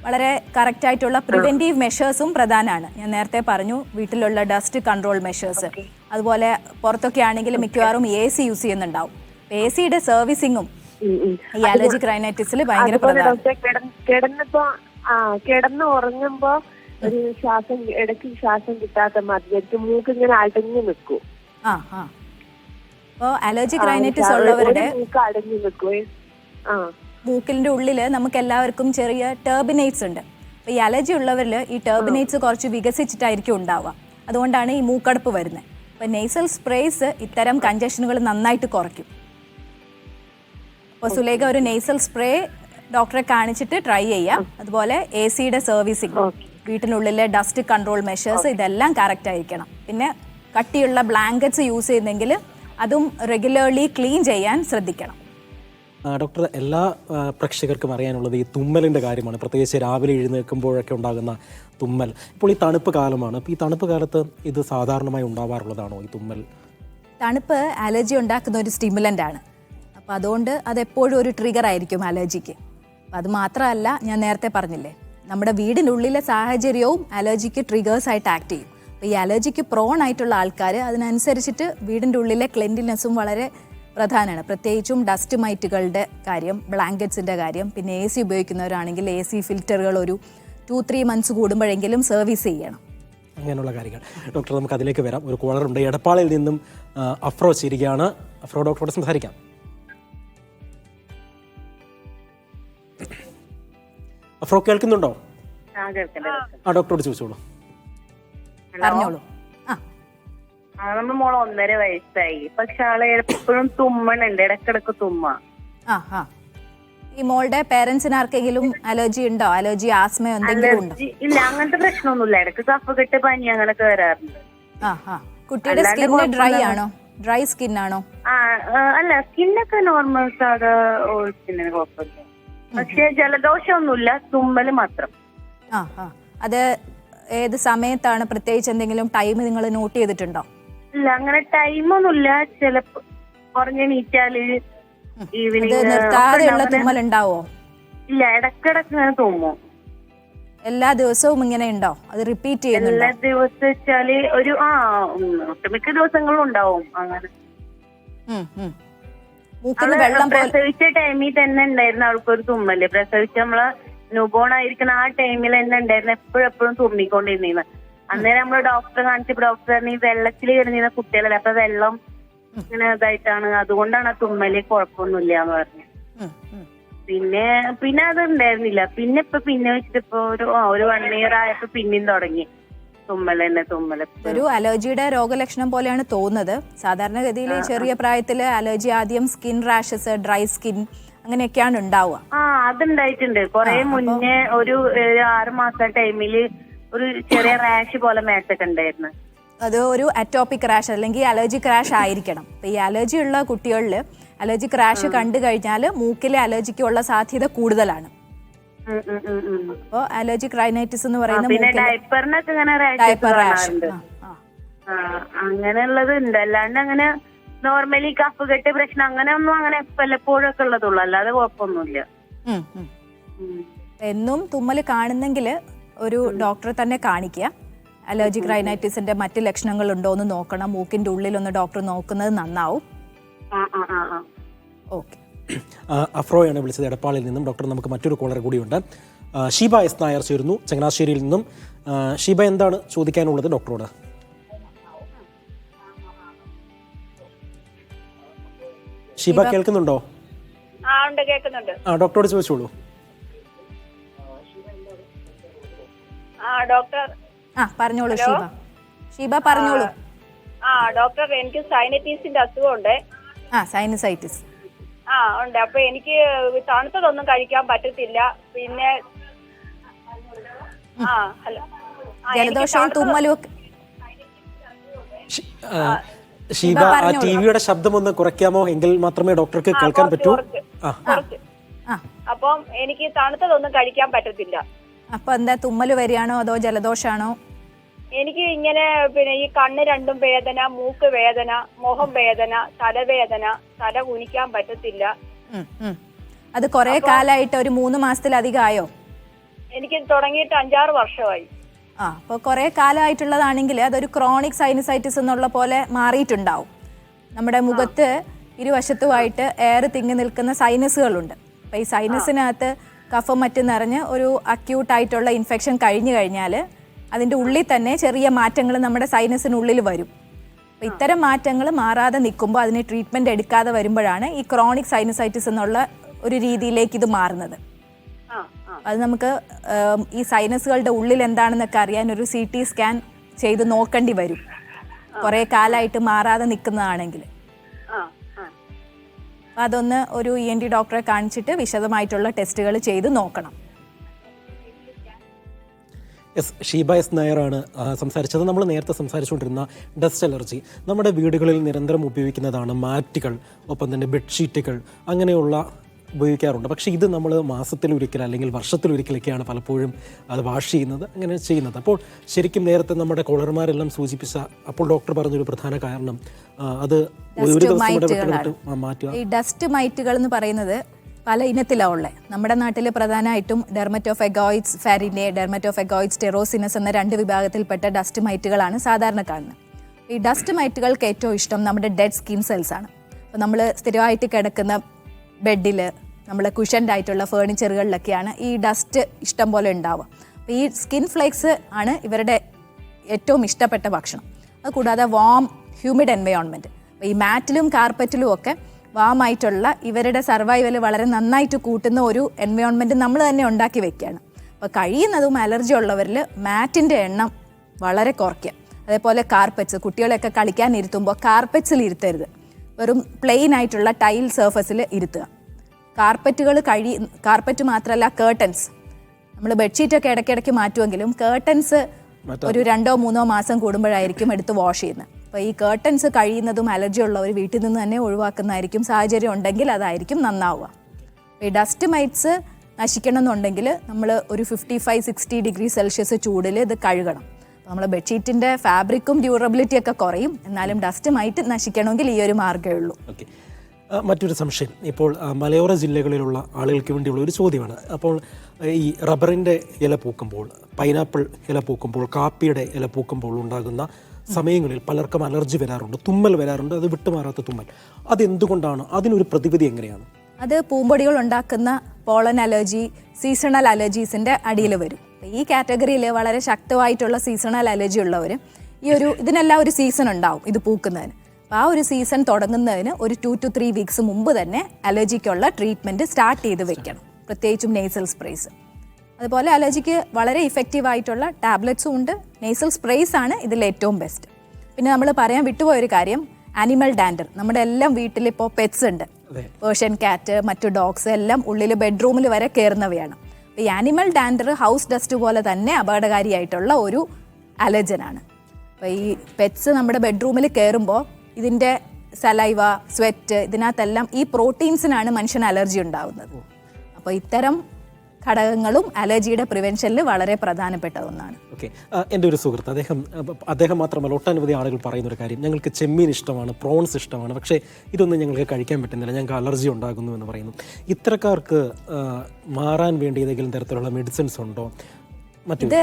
വളരെ കറക്റ്റ് ആയിട്ടുള്ള പ്രിവെന്റീവ് മെഷേഴ്സും പ്രധാനമാണ്. ഞാൻ നേരത്തെ പറഞ്ഞു, വീട്ടിലുള്ള ഡസ്റ്റ് കൺട്രോൾ മെഷേഴ്സ്. അതുപോലെ പുറത്തൊക്കെ ആണെങ്കിൽ മിക്കവാറും AC യൂസ് ചെയ്യുന്നുണ്ടാവും. AC-യുടെ സർവീസിങ്ങും ഈ അലർജിക് റൈനൈറ്റിസിൽ ഭയങ്കര പ്രധാനം. കിടന്ന് ഉറങ്ങുമ്പോ ഒരു ഇടയ്ക്ക് ശ്വാസം കിട്ടാത്ത മാതിരി മൂക്ക് ഇങ്ങനെ അടഞ്ഞു നിൽക്കും. അപ്പോ അലർജിക് റൈനൈറ്റിസ് ഉള്ളവരുടെ മൂക്ക് അടഞ്ഞു നിൽക്കുവേ. മൂക്കിന്റെ ഉള്ളില് നമുക്ക് എല്ലാവർക്കും ചെറിയ ടർബിനേറ്റ്സ് ഉണ്ട്. അപ്പൊ ഈ അലർജി ഉള്ളവരിൽ ഈ ടർബിനേറ്റ്സ് കുറച്ച് വികസിച്ചിട്ടായിരിക്കും ഉണ്ടാവുക. അതുകൊണ്ടാണ് ഈ മൂക്കടപ്പ് വരുന്നത്. അപ്പൊ നേസൽ സ്പ്രേസ് ഇത്തരം കഞ്ചഷനുകൾ നന്നായിട്ട് കുറയ്ക്കും. അപ്പോൾ സുലേഖ ഒരു നേസൽ സ്പ്രേ ഡോക്ടറെ കാണിച്ചിട്ട് ട്രൈ ചെയ്യാം. അതുപോലെ AC-യുടെ സർവീസിങ്, വീട്ടിനുള്ളിലെ ഡസ്റ്റ് കൺട്രോൾ മെഷേഴ്സ്, ഇതെല്ലാം കറക്റ്റ് ആയിരിക്കണം. പിന്നെ കട്ടിയുള്ള ബ്ലാങ്കറ്റ്സ് യൂസ് ചെയ്യുന്നെങ്കിൽ അതും റെഗുലർലി ക്ലീൻ ചെയ്യാൻ ശ്രദ്ധിക്കണം. ഡോക്ടർ, എല്ലാ പ്രേക്ഷകർക്കും അറിയാനുള്ളത് ഈ തുമ്മലിൻ്റെ കാര്യമാണ്. പ്രത്യേകിച്ച് രാവിലെ എഴുന്നേൽക്കുമ്പോഴൊക്കെ ഉണ്ടാകുന്ന തുമ്മൽ. ഇപ്പോൾ ഈ തണുപ്പ് കാലമാണ്. അപ്പോൾ ഈ തണുപ്പ് കാലത്ത് ഇത് സാധാരണമായി ഉണ്ടാവാറുള്ളതാണോ ഈ തുമ്മൽ? തണുപ്പ് അലർജി ഉണ്ടാക്കുന്ന ഒരു സ്റ്റിമുലൻ്റ് ആണ്. അപ്പോൾ അതുകൊണ്ട് അതെപ്പോഴും ഒരു ട്രിഗർ ആയിരിക്കും അലർജിക്ക്. അപ്പം അത് മാത്രമല്ല, ഞാൻ നേരത്തെ പറഞ്ഞില്ലേ, നമ്മുടെ വീടിനുള്ളിലെ സാഹചര്യവും അലർജിക്ക് ട്രിഗേഴ്സ് ആയിട്ട് ആക്ട് ചെയ്യും. അപ്പോൾ ഈ അലർജിക്ക് പ്രോൺ ആയിട്ടുള്ള ആൾക്കാർ അതിനനുസരിച്ചിട്ട് വീടിൻ്റെ ഉള്ളിലെ ക്ലെൻലിനെസ്സും വളരെ പ്രധാനമാണ്. പ്രത്യേകിച്ചും ഡസ്റ്റ് മൈറ്റുകളുടെ കാര്യം, ബ്ലാങ്കറ്റ്സിൻ്റെ കാര്യം. പിന്നെ AC ഉപയോഗിക്കുന്നവരാണെങ്കിൽ AC ഫിൽറ്ററുകൾ ഒരു 2-3 മന്ത്സ് കൂടുമ്പോഴെങ്കിലും സർവീസ് ചെയ്യണം. അങ്ങനെയുള്ള കാര്യങ്ങൾ. ഡോക്ടർ, നമുക്ക് അതിലേക്ക് വരാം. ഒരു കോളറുണ്ട്. എടപ്പാളിൽ നിന്നും അഫ്രോ ചേരുകയാണ്. അഫ്രോ, ഡോക്ടറോട് സംസാരിക്കാം. അഫ്രോ, കേൾക്കുന്നുണ്ടോ? ഡോക്ടറോട് ചോദിച്ചോളൂ. പറഞ്ഞോളൂ. നമ്മുടെ മോള് 1.5 വയസ്സായി. പക്ഷെ ആള് എപ്പോഴും തുമ്മണുണ്ട്, ഇടക്കിടക്ക് തുമ്മ. ഈ മോളുടെ പേരൻസിന് ആർക്കെങ്കിലും അലർജി ഉണ്ടോ? അലർജി, ആസ്മയോ എന്തെങ്കിലും ഉണ്ടോ? ഇല്ല, അങ്ങനത്തെ പ്രശ്നമൊന്നുമില്ല. ഇടക്ക് കഫക്കെട്ട്, പനി അങ്ങനൊക്കെ വരാറുണ്ട്. കുട്ടിയുടെ സ്കിന്ന് ഡ്രൈ ആണോ? ഡ്രൈ സ്കിൻ ആണോ? അല്ല, സ്കിന്നൊക്കെ നോർമൽ സാധാ സ്കിന്നിന് കുഴപ്പമില്ല. പക്ഷെ ജലദോഷമൊന്നുമില്ല, തുമ്മല് മാത്രം. അത് ഏത് സമയത്താണ്? പ്രത്യേകിച്ച് എന്തെങ്കിലും ടൈം നിങ്ങൾ നോട്ട് ചെയ്തിട്ടുണ്ടോ? ഇല്ല, അങ്ങനെ ടൈമൊന്നുമില്ല. ചിലപ്പോ കുറഞ്ഞെണീറ്റാല് ഈവനിങ് നിർത്താതെയുള്ള തുമ്മൽ ഉണ്ടാവോ? ഇല്ല, ഇടക്കിടക്ക് ഇങ്ങനെ തുമ്മും. എല്ലാ ദിവസവും ഇങ്ങനെ ഉണ്ടോ? അത് റിപ്പീറ്റ് ചെയ്യുന്നുണ്ടോ? എല്ലാ ദിവസം വെച്ചാല് ഒരു ഒട്ടുമിക്ക ദിവസങ്ങളും ഉണ്ടാവും അങ്ങനെ. പ്രസവിച്ച ടൈമിൽ തന്നെ ഉണ്ടായിരുന്നു അവൾക്കൊരു തുമ്മല്. പ്രസവിച്ച നമ്മള് ന്യൂബോൺ ആയിരിക്കുന്ന ആ ടൈമിൽ തന്നെ ഉണ്ടായിരുന്നു, എപ്പോഴും തുമ്മിക്കൊണ്ടിരുന്നു. അന്നേരം നമ്മള് ഡോക്ടറെ കാണിച്ചപ്പോ ഡോക്ടർ പറഞ്ഞു ഈ വെള്ളത്തിൽ കിടന്നിരുന്ന കുട്ടികളല്ലേ, അപ്പൊ വെള്ളം ഇങ്ങനെ ഇതായിട്ടാണ്, അതുകൊണ്ടാണ് ആ തുമ്മല്, കുഴപ്പമൊന്നുമില്ല എന്ന് പറഞ്ഞു. പിന്നെ അത് ഉണ്ടായിരുന്നില്ല. പിന്നെ വെച്ചിട്ട് ഇപ്പൊ ഒരു 1 year ആയപ്പോ പിന്നെയും തുടങ്ങി തുമ്മല്. ഒരു അലർജിയുടെ രോഗലക്ഷണം പോലെയാണ് തോന്നുന്നത്. സാധാരണഗതിയിൽ ചെറിയ പ്രായത്തില് അലർജി ആദ്യം സ്കിൻ റാഷസ്, ഡ്രൈ സ്കിൻ അങ്ങനെയൊക്കെയാണ് ഉണ്ടാവുക. അതുണ്ടായിട്ടുണ്ട്. കുറെ മുന്നേ ഒരു 6 മാസം ടൈമില് ഒരു ചെറിയ റാഷ് പോലെ മേത്തൊക്കെ ഉണ്ടായിരുന്നു. അത് ഒരു അറ്റോപിക് റാഷ് അല്ലെങ്കിൽ അലർജിക് റാഷ് ആയിരിക്കണം. അപ്പൊ ഈ അലർജി ഉള്ള കുട്ടികളിൽ അലർജിക് റാഷ് കണ്ടു കഴിഞ്ഞാൽ മൂക്കിലെ അലർജിക്കുള്ള സാധ്യത കൂടുതലാണ്. അപ്പൊ അലർജിക് റൈനൈറ്റിസ് എന്ന് പറയുന്നത് ഡയപ്പറിനൊക്കെ അങ്ങനെയുള്ളത് ഉണ്ട്. അല്ലാണ്ട് അങ്ങനെ നോർമലി കഫുകെട്ട് പ്രശ്നം അങ്ങനെ വല്ലപ്പോഴും ഒക്കെ ഉള്ളതുള്ളൂ, അല്ലാതെ കുഴപ്പമൊന്നുമില്ല. എന്നും തുമ്മൽ കാണുന്നെങ്കിൽ ഒരു ഡോക്ടറെ തന്നെ കാണിക്കുക. അലർജിക് റൈനൈറ്റിസിന്റെ മറ്റ് ലക്ഷണങ്ങൾ ഉണ്ടോ എന്ന് നോക്കണം. മൂക്കിന്റെ ഉള്ളിലൊന്ന് ഡോക്ടർ നോക്കുന്നത് നന്നാവും. ഓക്കെ. അഫ്രോയാണ് വിളിച്ചത് എടപ്പാളിൽ നിന്നും. ഡോക്ടർ, നമുക്ക് മറ്റൊരു കോളർ കൂടിയുണ്ട്. ഷീബ എസ് നായർ ചേരുന്നു ചങ്ങനാശ്ശേരിയിൽ നിന്നും. ഷീബ, എന്താണ് ചോദിക്കാനുള്ളത് ഡോക്ടറോട്? ഷീബ കേൾക്കുന്നുണ്ടോ? കേൾക്കുന്നുണ്ട്. ഡോക്ടറോട് ചോദിച്ചോളൂ. ഡോക്ടർ പറഞ്ഞോളൂ. ഷീബ പറഞ്ഞോളൂ. ഡോക്ടർ, എനിക്ക് സൈനറ്റീസിന്റെ അസുഖമുണ്ട്. സൈനസൈറ്റിസ് ഉണ്ട്. അപ്പൊ എനിക്ക് തണുത്തതൊന്നും കഴിക്കാൻ പറ്റത്തില്ല. പിന്നെ ജലദോഷവും തുമ്മലും. ഷീബ, ആ ടിവിയുടെ ശബ്ദം ഒന്ന് കുറയ്ക്കാമോ? എങ്കിൽ മാത്രമേ ഡോക്ടർക്ക് കേൾക്കാൻ പറ്റൂ. അപ്പം എനിക്ക് തണുത്തതൊന്നും കഴിക്കാൻ പറ്റത്തില്ല. അപ്പൊ എന്താ, തുമ്മല് വരികയാണോ അതോ ജലദോഷാണോ? എനിക്ക് ഇങ്ങനെ പിന്നെ ഈ കണ്ണ് രണ്ടും വേദന, മൂക്ക് വേദന, മുഖം വേദന, തലവേദന, തല കുനിക്കാൻ പറ്റത്തില്ല. അത് കുറെ കാലമായിട്ട്, ഒരു 3 മാസത്തിലധികം ആയോ? എനിക്ക് തുടങ്ങിയിട്ട് 5-6 വർഷമായി. അപ്പോൾ കുറെ കാലമായിട്ടുള്ളതാണെങ്കിൽ അതൊരു ക്രോണിക് സൈനസൈറ്റിസ് എന്നുള്ള പോലെ മാറിയിട്ടുണ്ടാവും. നമ്മുടെ മുഖത്ത് ഇരുവശത്തുമായിട്ട് എയർ തിങ്ങി നിൽക്കുന്ന സൈനസുകളുണ്ട്. അപ്പോൾ ഈ സൈനസിനകത്ത് കഫം മറ്റും നിറഞ്ഞ് ഒരു അക്യൂട്ടായിട്ടുള്ള ഇൻഫെക്ഷൻ കഴിഞ്ഞു കഴിഞ്ഞാൽ അതിൻ്റെ ഉള്ളിൽ തന്നെ ചെറിയ മാറ്റങ്ങൾ നമ്മുടെ സൈനസിനുള്ളിൽ വരും. അപ്പോൾ ഇത്തരം മാറ്റങ്ങൾ മാറാതെ നിൽക്കുമ്പോൾ, അതിന് ട്രീറ്റ്മെൻറ്റ് എടുക്കാതെ വരുമ്പോഴാണ് ഈ ക്രോണിക് സൈനസൈറ്റിസ് എന്നുള്ള ഒരു രീതിയിലേക്ക് ഇത് മാറുന്നത്. അത് നമുക്ക് ഈ സൈനസുകളുടെ ഉള്ളിൽ എന്താണെന്നൊക്കെ അറിയാൻ ഒരു CT സ്കാൻ ചെയ്ത് നോക്കേണ്ടി വരും, കുറേ കാലമായിട്ട് മാറാതെ നിൽക്കുന്നതാണെങ്കിൽ. അതൊന്ന് ഒരു ENT ഡോക്ടറെ കാണിച്ചിട്ട് വിശദമായിട്ടുള്ള ടെസ്റ്റുകൾ ചെയ്ത് നോക്കണം. ഷീബ എസ് നായരാണ് സംസാരിച്ചത്. നമ്മൾ നേരത്തെ സംസാരിച്ചുകൊണ്ടിരുന്ന ഡസ്റ്റ് അലർജി, നമ്മുടെ വീടുകളിൽ നിരന്തരം ഉപയോഗിക്കുന്നതാണ്. മാറ്റുകൾ, ഒപ്പം തന്നെ ബെഡ്ഷീറ്റുകൾ, അങ്ങനെയുള്ള ഉപയോഗിക്കാറുണ്ട്. പക്ഷേ ഇത് നമ്മൾ മാസത്തിലൊരിക്കൽ അല്ലെങ്കിൽ വർഷത്തിലൊരിക്കലൊക്കെയാണ് പലപ്പോഴും അത് വാഷ് ചെയ്യുന്നത്, അങ്ങനെ ചെയ്യുന്നത്. അപ്പോൾ ശരിക്കും നേരത്തെ നമ്മുടെ കോളർമാരെല്ലാം സൂചിപ്പിച്ച, അപ്പോൾ ഡോക്ടർ പറഞ്ഞൊരു പ്രധാന കാരണം അത് ഒരു ദിവസം മാറ്റുക. ഈ ഡസ്റ്റ് മൈറ്റുകൾ എന്ന് പറയുന്നത് പല ഇനത്തിലാണ് ഉള്ളത്. നമ്മുടെ നാട്ടിൽ പ്രധാനമായിട്ടും ഡെർമറ്റോഫെഗോയിഡ്സ് ഫാരിനെ, ഡെർമറ്റോഫെഗോയിഡ്സ് ടെറോസിനസ് എന്ന 2 വിഭാഗത്തിൽപ്പെട്ട ഡസ്റ്റ് മൈറ്റുകളാണ് സാധാരണ കാണുന്നത്. ഈ ഡസ്റ്റ് മൈറ്റുകൾക്ക് ഏറ്റവും ഇഷ്ടം നമ്മുടെ ഡെഡ് സ്കിൻ സെൽസ് ആണ്. അപ്പോൾ നമ്മൾ സ്ഥിരമായിട്ട് കിടക്കുന്ന ബെഡിൽ, നമ്മൾ കുഷൻഡ് ആയിട്ടുള്ള ഫേർണിച്ചറുകളിലൊക്കെയാണ് ഈ ഡസ്റ്റ് ഇഷ്ടം പോലെ ഉണ്ടാവുക. അപ്പോൾ ഈ സ്കിൻ ഫ്ലേക്സ് ആണ് ഇവരുടെ ഏറ്റവും ഇഷ്ടപ്പെട്ട ഭക്ഷണം. അതുകൂടാതെ വാം ഹ്യൂമിഡ് എൻവയോൺമെൻറ്റ്, അപ്പോൾ ഈ മാറ്റിലും കാർപ്പറ്റിലും ഒക്കെ വാമായിട്ടുള്ള ഇവരുടെ സർവൈവൽ വളരെ നന്നായിട്ട് കൂട്ടുന്ന ഒരു എൻവയോൺമെൻറ്റ് നമ്മൾ തന്നെ ഉണ്ടാക്കി വെക്കുകയാണ്. അപ്പോൾ കഴിയുന്നതും അലർജി ഉള്ളവരിൽ മാറ്റിൻ്റെ എണ്ണം വളരെ കുറയ്ക്കുക. അതേപോലെ കാർപ്പറ്റ്സ്, കുട്ടികളെയൊക്കെ കളിക്കാൻ ഇരുത്തുമ്പോൾ കാർപ്പറ്റ്സിൽ ഇരുത്തരുത്, വെറും പ്ലെയിൻ ആയിട്ടുള്ള ടൈൽ സർഫസിൽ ഇരുത്തുക. കാർപ്പറ്റ് മാത്രമല്ല, കേർട്ടൻസ്, നമ്മൾ ബെഡ്ഷീറ്റൊക്കെ ഇടയ്ക്കിടയ്ക്ക് മാറ്റുമെങ്കിലും കേർട്ടൻസ് ഒരു 2-3 മാസം കൂടുമ്പോഴായിരിക്കും എടുത്ത് വാഷ് ചെയ്യുന്നത്. അപ്പോൾ ഈ കേർട്ടൻസ് കഴിയുന്നതും അലർജി ഉള്ളവർ വീട്ടിൽ നിന്ന് തന്നെ ഒഴിവാക്കുന്നതായിരിക്കും. സാഹചര്യം ഉണ്ടെങ്കിൽ അതായിരിക്കും നന്നാവുക. ഈ ഡസ്റ്റ് മൈറ്റ്സ് നശിക്കണം എന്നുണ്ടെങ്കിൽ നമ്മൾ ഒരു 55-60 ഡിഗ്രി സെൽഷ്യസ് ചൂടിൽ ഇത് കഴുകണം. നമ്മൾ ബെഡ്ഷീറ്റിൻ്റെ ഫാബ്രിക്കും ഡ്യൂറബിലിറ്റി ഒക്കെ കുറയും, എന്നാലും ഡസ്റ്റ് മൈറ്റ് നശിക്കണമെങ്കിൽ ഈ ഒരു മാർഗ്ഗമേ ഉള്ളൂ. ഓക്കെ. മറ്റൊരു സംശയം, ഇപ്പോൾ മലയോര ജില്ലകളിലുള്ള ആളുകൾക്ക് വേണ്ടിയുള്ള ഒരു ചോദ്യമാണ്. അപ്പോൾ ഈ റബ്ബറിൻ്റെ ഇല പൂക്കുമ്പോൾ, പൈനാപ്പിൾ ഇല പൂക്കുമ്പോൾ, കാപ്പിയുടെ ഇല പൂക്കുമ്പോൾ ഉണ്ടാകുന്ന സമയങ്ങളിൽ പലർക്കും അലർജി വരാറുണ്ട്, തുമ്മൽ വരാറുണ്ട്, അത് വിട്ടുമാറാത്ത തുമ്മൽ. അതെന്തുകൊണ്ടാണ്? അതിനൊരു പ്രതിവിധി എങ്ങനെയാണ്? അത് പൂമ്പൊടികൾ ഉണ്ടാക്കുന്ന പോളൻ അലർജി, സീസണൽ അലർജീസിൻ്റെ അടിയിൽ വരും. ഈ കാറ്റഗറിയിൽ വളരെ ശക്തമായിട്ടുള്ള സീസണൽ അലർജി ഉള്ളവർ ഇതിനെല്ലാം ഒരു സീസൺ ഉണ്ടാവും ഇത് പൂക്കുന്നതിന്. അപ്പോൾ ആ ഒരു സീസൺ തുടങ്ങുന്നതിന് ഒരു 2 to 3 വീക്സ് മുമ്പ് തന്നെ അലർജിക്കുള്ള ട്രീറ്റ്മെൻറ്റ് സ്റ്റാർട്ട് ചെയ്ത് വെക്കണം, പ്രത്യേകിച്ചും നേസൽ സ്പ്രേസ്. അതുപോലെ അലർജിക്ക് വളരെ ഇഫക്റ്റീവായിട്ടുള്ള ടാബ്ലറ്റ്സും ഉണ്ട്, നേസൽ സ്പ്രേസ് ആണ് ഇതിൽ ഏറ്റവും ബെസ്റ്റ്. പിന്നെ നമ്മൾ പറയാൻ വിട്ടുപോയൊരു കാര്യം, ആനിമൽ ഡാൻഡർ. നമ്മുടെ എല്ലാം വീട്ടിലിപ്പോൾ പെറ്റ്സ് ഉണ്ട്, പേർഷ്യൻ ക്യാറ്റ്, മറ്റു ഡോഗ്സ് എല്ലാം ഉള്ളിൽ ബെഡ്റൂമിൽ വരെ കയറുന്നവയാണ്. ഈ ആനിമൽ ഡാൻഡർ ഹൗസ് ഡസ്റ്റ് പോലെ തന്നെ അപകടകാരിയായിട്ടുള്ള ഒരു അലർജനാണ്. അപ്പോൾ ഈ പെറ്റ്സ് നമ്മുടെ ബെഡ്റൂമിൽ കയറുമ്പോൾ ഇതിൻ്റെ സലൈവ, സ്വെറ്റ്, ഇതിനകത്തെല്ലാം ഈ പ്രോട്ടീൻസിനാണ് മനുഷ്യന് അലർജി ഉണ്ടാകുന്നത്. അപ്പോൾ ഇത്തരം ഘടകങ്ങളും അലർജിയുടെ പ്രിവെൻഷനിൽ വളരെ പ്രധാനപ്പെട്ട ഒന്നാണ്. ഓക്കെ, എൻ്റെ ഒരു സുഹൃത്ത് അദ്ദേഹം മാത്രമല്ല ഒട്ടനവധി ആളുകൾ പറയുന്ന ഒരു കാര്യം, ഞങ്ങൾക്ക് ചെമ്മീൻ ഇഷ്ടമാണ്, പ്രോൺസ് ഇഷ്ടമാണ്, പക്ഷേ ഇതൊന്നും ഞങ്ങൾക്ക് കഴിക്കാൻ പറ്റുന്നില്ല, ഞങ്ങൾക്ക് അലർജി ഉണ്ടാകുന്നു എന്ന് പറയുന്നു. ഇത്തരക്കാർക്ക് മാറാൻ വേണ്ടി ഏതെങ്കിലും തരത്തിലുള്ള മെഡിസിൻസ് ഉണ്ടോ? ഇത്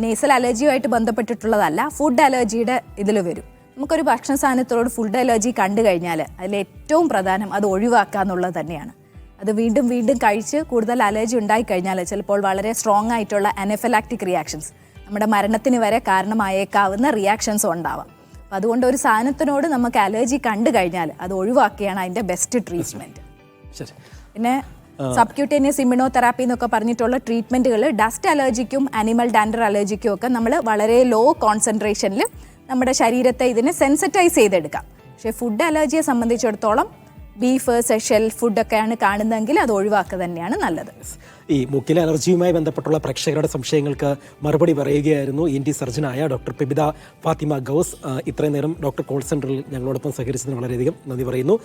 നേസൽ അലർജിയുമായിട്ട് ബന്ധപ്പെട്ടിട്ടുള്ളതല്ല, ഫുഡ് അലർജിയുടെ ഇതിൽ വരും. നമുക്കൊരു ഭക്ഷണ സാധനത്തോട് ഫുഡ് അലർജി കണ്ടു കഴിഞ്ഞാൽ അതിൽ ഏറ്റവും പ്രധാനം അത് ഒഴിവാക്കുക എന്നുള്ളത് തന്നെയാണ്. അത് വീണ്ടും വീണ്ടും കഴിച്ച് കൂടുതൽ അലർജി ഉണ്ടായിക്കഴിഞ്ഞാൽ ചിലപ്പോൾ വളരെ സ്ട്രോങ് ആയിട്ടുള്ള അനഫിലാക്റ്റിക് റിയാക്ഷൻസ്, നമ്മുടെ മരണത്തിന് വരെ കാരണമായേക്കാവുന്ന റിയാക്ഷൻസും ഉണ്ടാവാം. അപ്പം അതുകൊണ്ട് ഒരു സാധനത്തിനോട് നമുക്ക് അലർജി കണ്ടു കഴിഞ്ഞാൽ അത് ഒഴിവാക്കുകയാണ് അതിൻ്റെ ബെസ്റ്റ് ട്രീറ്റ്മെൻറ്റ്. പിന്നെ സബ്ക്യൂട്ടേനിയസ് ഇമ്മ്യൂണോതെറാപ്പി എന്നൊക്കെ പറഞ്ഞിട്ടുള്ള ട്രീറ്റ്മെൻറ്റുകൾ ഡസ്റ്റ് അലർജിക്കും അനിമൽ ഡാൻഡർ അലർജിക്കും ഒക്കെ നമ്മൾ വളരെ ലോ കോൺസെൻട്രേഷനിൽ നമ്മുടെ ശരീരത്തെ ഇതിനെ സെൻസിറ്റൈസ് ചെയ്തെടുക്കാം. പക്ഷേ ഫുഡ് അലർജിയെ സംബന്ധിച്ചിടത്തോളം ബീഫ്, സെഷൽ ഫുഡൊക്കെയാണ് കാണുന്നതെങ്കിൽ അത് ഒഴിവാക്കുക തന്നെയാണ് നല്ലത്. ഈ മൂക്കിലെ അലർജിയുമായി ബന്ധപ്പെട്ടുള്ള പ്രേക്ഷകരുടെ സംശയങ്ങൾക്ക് മറുപടി പറയുകയായിരുന്നു ENT സർജനായ doctor Pebitha Fathima gaurs. ഇത്രയും നേരം ഡോക്ടർ കോൾ സെൻറ്ററിൽ ഞങ്ങളോടൊപ്പം സഹകരിച്ചതിന് വളരെയധികം നന്ദി പറയുന്നു.